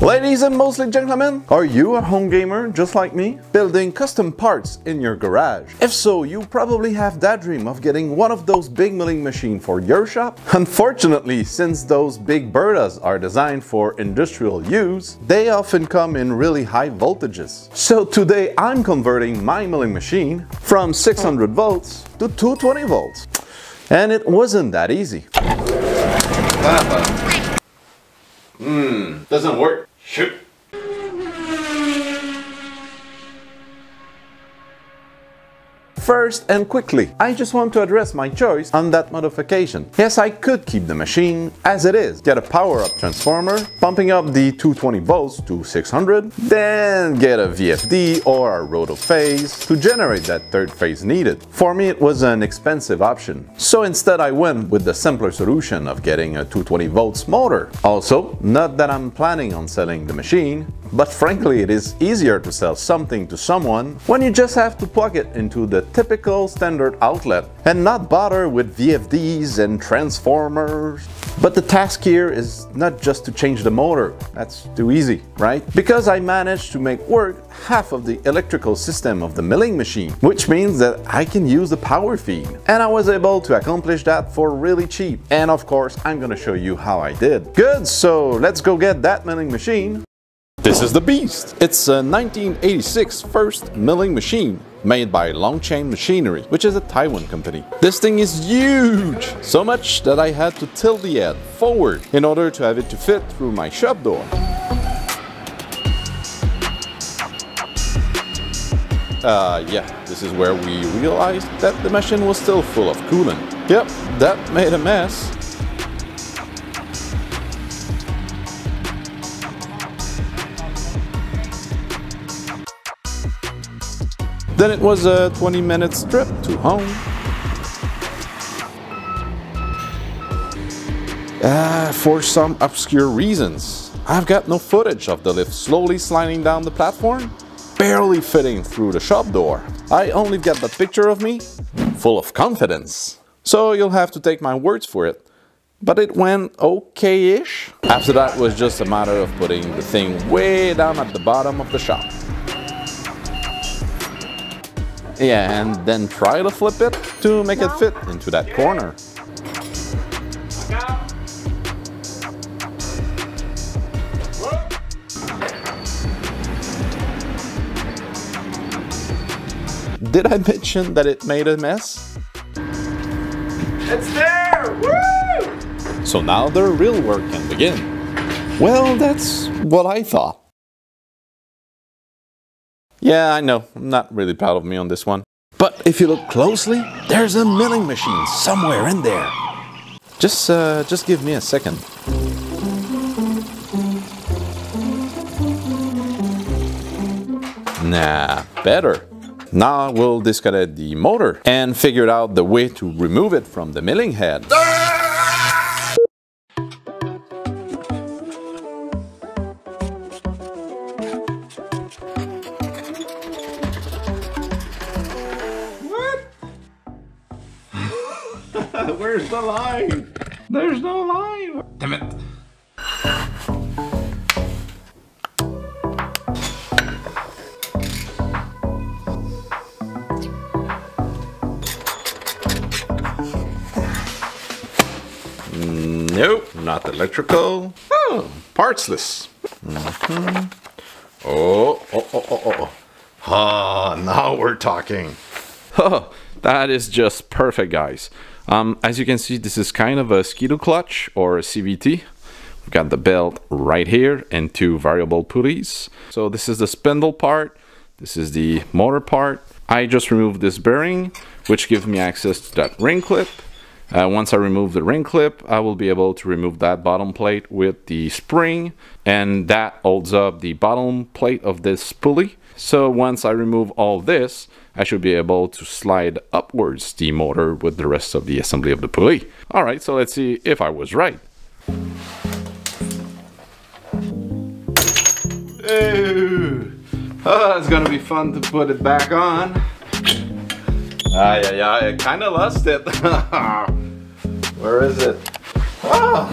Ladies and mostly gentlemen, are you a home gamer just like me? Building custom parts in your garage? If so, you probably have that dream of getting one of those big milling machines for your shop. Unfortunately, since those big Bertas are designed for industrial use, they often come in really high voltages. So today I'm converting my milling machine from 600 volts to 220 volts. And it wasn't that easy. Doesn't work. Shoot. First and quickly, I just want to address my choice on that modification. Yes, I could keep the machine as it is, get a power-up transformer, pumping up the 220 volts to 600, then get a VFD or a rotophase to generate that third phase needed. For me, it was an expensive option. So instead I went with the simpler solution of getting a 220 volts motor. Also, not that I'm planning on selling the machine, but frankly it is easier to sell something to someone when you just have to plug it into the typical standard outlet and not bother with VFDs and transformers. But the task here is not just to change the motor, that's too easy, right? Because I managed to make work half of the electrical system of the milling machine, which means that I can use the power feed. And I was able to accomplish that for really cheap. And of course, I'm gonna show you how I did. Good, so let's go get that milling machine. This is the beast! It's a 1986 first milling machine made by Longchain Machinery, which is a Taiwan company. This thing is huge! So much that I had to tilt the head forward in order to have it to fit through my shop door. Yeah, this is where we realized that the machine was still full of coolant. Yep, that made a mess. Then it was a 20-minute trip to home. For some obscure reasons, I've got no footage of the lift slowly sliding down the platform, barely fitting through the shop door. I only got that picture of me, full of confidence. So you'll have to take my words for it. But it went okay-ish. After that was just a matter of putting the thing way down at the bottom of the shop. Yeah, and then try to flip it to make it fit into that corner. Did I mention that it made a mess? It's there! Woo! So now the real work can begin. Well, that's what I thought. Yeah, I know, I'm not really proud of me on this one. But if you look closely, there's a milling machine somewhere in there. Just give me a second. Nah, better. Now we'll disconnect the motor and figure out the way to remove it from the milling head. Where's the line? There's no line. Damn it. Nope, not electrical. Oh, partsless. Oh. Ah, now we're talking. Oh, that is just perfect, guys. As you can see, this is kind of a skidoo clutch or a CVT. We've got the belt right here and two variable pulleys. So this is the spindle part. This is the motor part. I just removed this bearing, which gives me access to that ring clip. Once I remove the ring clip, I will be able to remove that bottom plate with the spring, and that holds up the bottom plate of this pulley. So once I remove all this, I should be able to slide upwards the motor with the rest of the assembly of the pulley. Alright, so let's see if I was right. Oh, it's gonna be fun to put it back on. I kinda lost it. Where is it? Ah,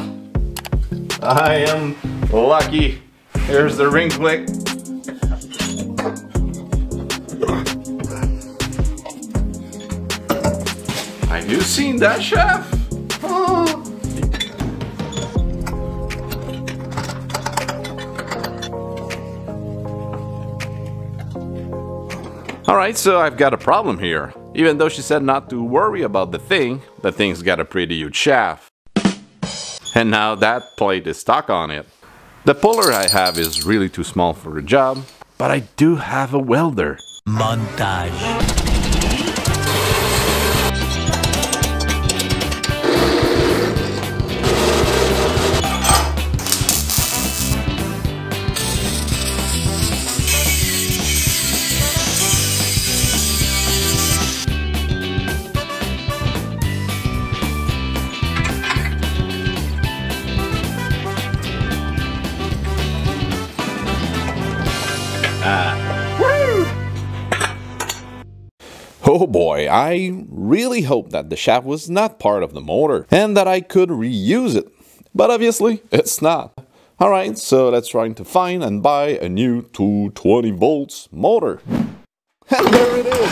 I am lucky. Here's the ring click. Have you seen that, chef? Oh. Alright, so I've got a problem here. Even though she said not to worry about the thing's got a pretty huge shaft. And now that plate is stuck on it. The puller I have is really too small for the job, but I do have a welder. Montage. Oh boy, I really hope that the shaft was not part of the motor and that I could reuse it. But obviously, it's not. Alright, so let's try to find and buy a new 220 volts motor. And there it is!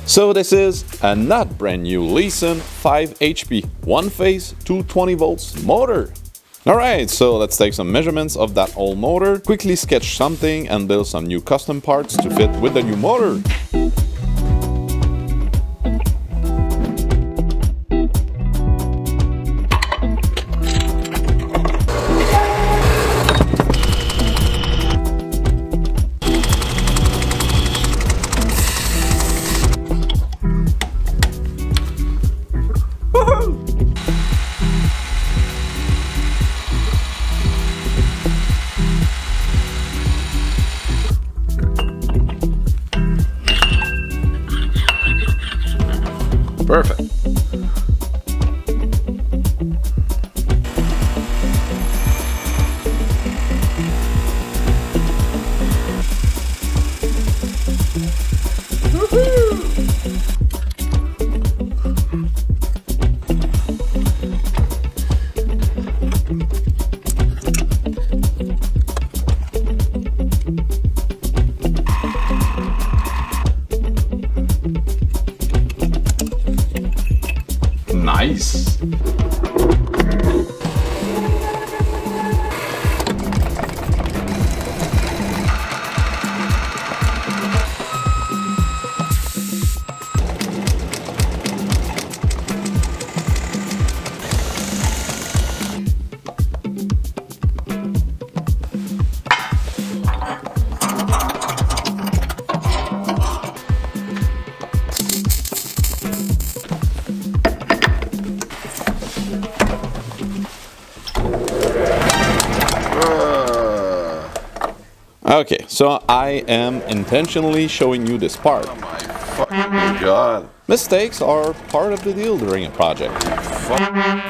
So this is a not brand new Leeson 5 HP one-phase 220 volts motor. Alright, so let's take some measurements of that old motor, quickly sketch something and build some new custom parts to fit with the new motor. Perfect. Nice. Okay, so I am intentionally showing you this part. Oh my fucking god. Mistakes are part of the deal during a project.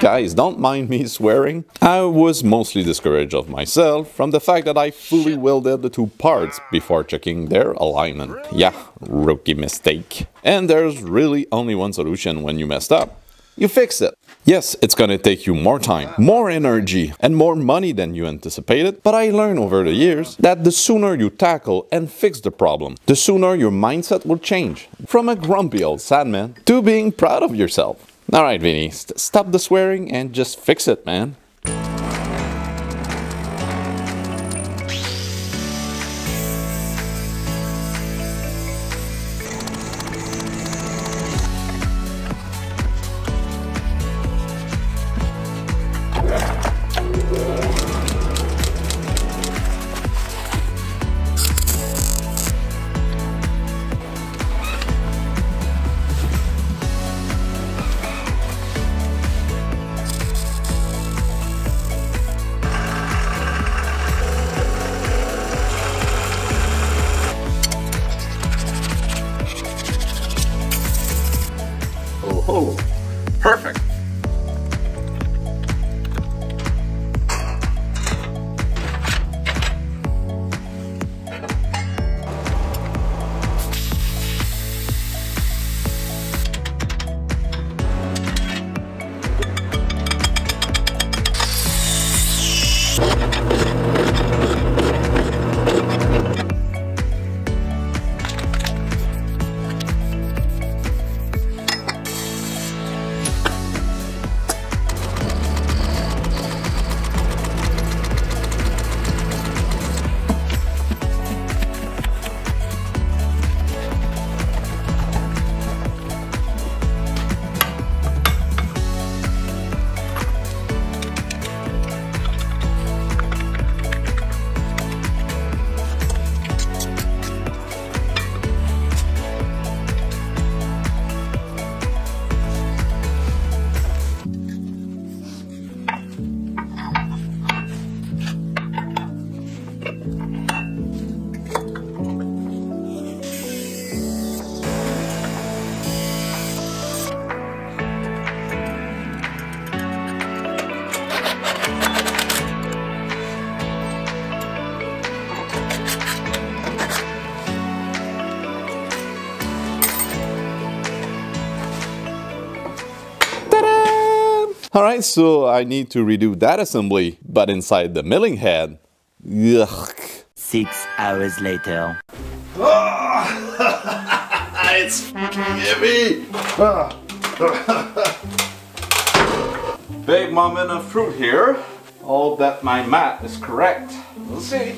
Guys, don't mind me swearing. I was mostly discouraged of myself from the fact that I fully welded the two parts before checking their alignment. Yeah, rookie mistake. And there's really only one solution when you messed up. You fix it. Yes, it's gonna take you more time, more energy, and more money than you anticipated, but I learned over the years that the sooner you tackle and fix the problem, the sooner your mindset will change. From a grumpy old sad man to being proud of yourself. Alright, Viny, stop the swearing and just fix it, man. Alright, so I need to redo that assembly, but inside the milling head. Yuck. 6 hours later. It's fucking heavy! Big moment of fruit here. Hope that my math is correct. We'll see.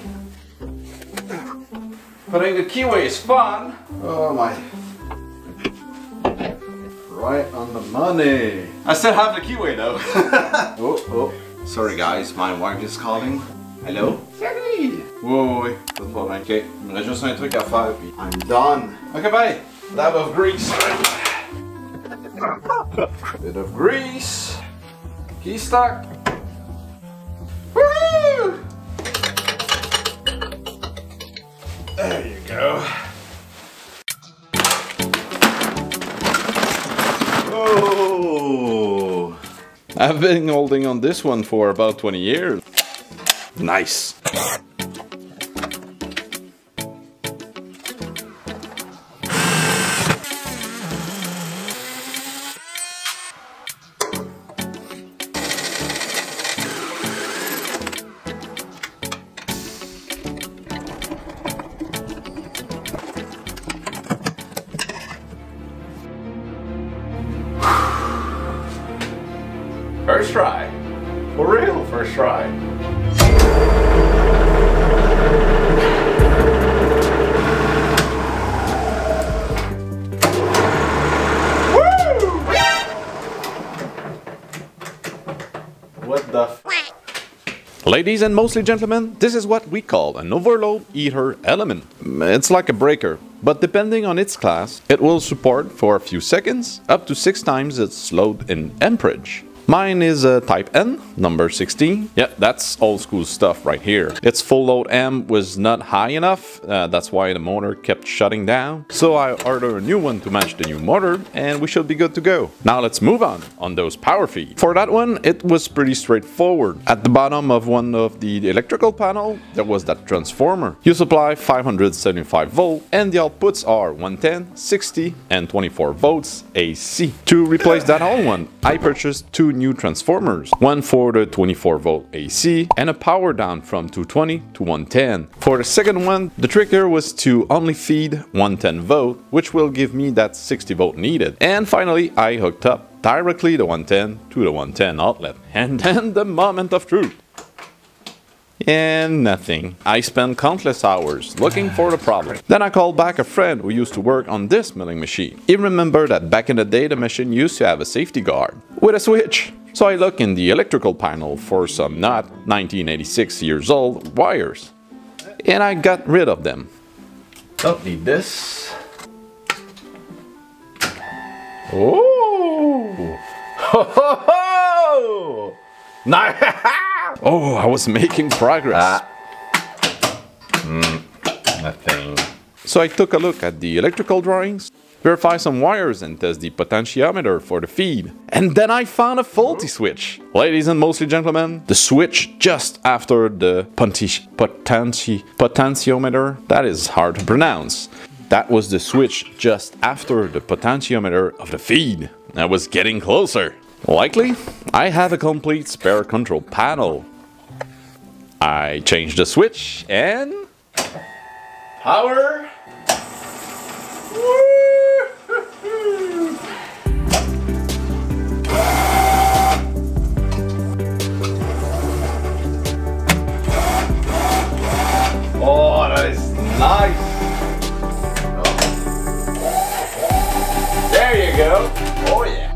Putting the keyway is fun. Oh my. Right on the money. I still have the keyway though. Oh. Sorry guys, my wife is calling. Hello? Salut! Oui. Pas de problème. Ok, il me reste juste un truc à faire puis I'm done. Ok, bye. Lab of grease. Bit of grease. Key stock. Woo! There you go. Oh! I've been holding on this one for about 20 years. Nice. First try. For real, first try. Woo! What the f? Ladies and mostly gentlemen, this is what we call an overload heater element. It's like a breaker, but depending on its class, it will support for a few seconds up to 6 times its load in amperage. Mine is a type N, number 16. Yeah, that's old school stuff right here. Its full load amp was not high enough, that's why the motor kept shutting down. So I ordered a new one to match the new motor and we should be good to go. Now let's move on those power feeds. For that one, it was pretty straightforward. At the bottom of one of the electrical panel, there was that transformer. You supply 575 volt and the outputs are 110, 60 and 24 volts AC. To replace that old one, I purchased 2 new transformers, one for the 24 volt AC and a power down from 220 to 110. For the second one, the trick here was to only feed 110 volt, which will give me that 60 volt needed. And finally, I hooked up directly the 110 to the 110 outlet. And then the moment of truth. And nothing. I spent countless hours looking for the problem. Then I called back a friend who used to work on this milling machine. He remembered that back in the day the machine used to have a safety guard with a switch. So I looked in the electrical panel for some not 1986 years old wires. And I got rid of them. Don't need this. Oh! Ho ho ho! Nice! Oh, I was making progress. Nothing. So I took a look at the electrical drawings, verify some wires and test the potentiometer for the feed. And then I found a faulty switch. Ladies and mostly gentlemen, the switch just after the potentiometer, that is hard to pronounce. That was the switch just after the potentiometer of the feed. I was getting closer. Likely, I have a complete spare control panel. I changed the switch and... power! Oh, that is nice! Oh. There you go! Oh yeah!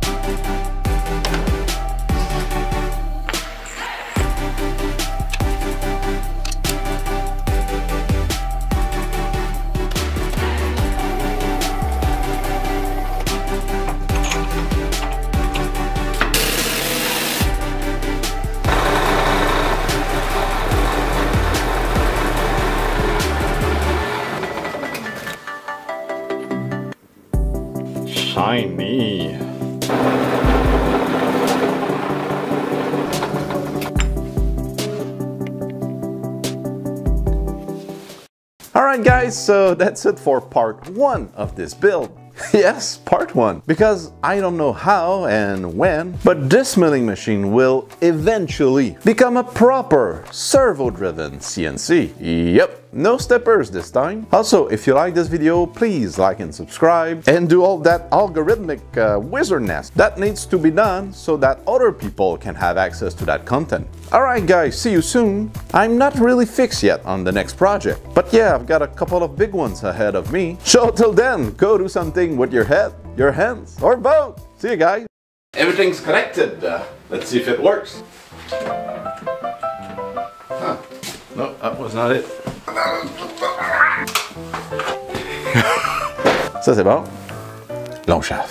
Shiny. Alright guys, so that's it for part 1 of this build. Yes, part 1. Because I don't know how and when, but this milling machine will eventually become a proper servo-driven CNC. Yep. No steppers this time. Also, if you like this video, please like and subscribe and do all that algorithmic wizardness that needs to be done so that other people can have access to that content. Alright guys, see you soon. I'm not really fixed yet on the next project, but yeah, I've got a couple of big ones ahead of me. So till then, go do something with your head, your hands, or both. See you guys. Everything's connected. Let's see if it works. Huh. No, that was not it. Ça c'est bon. Long shaft.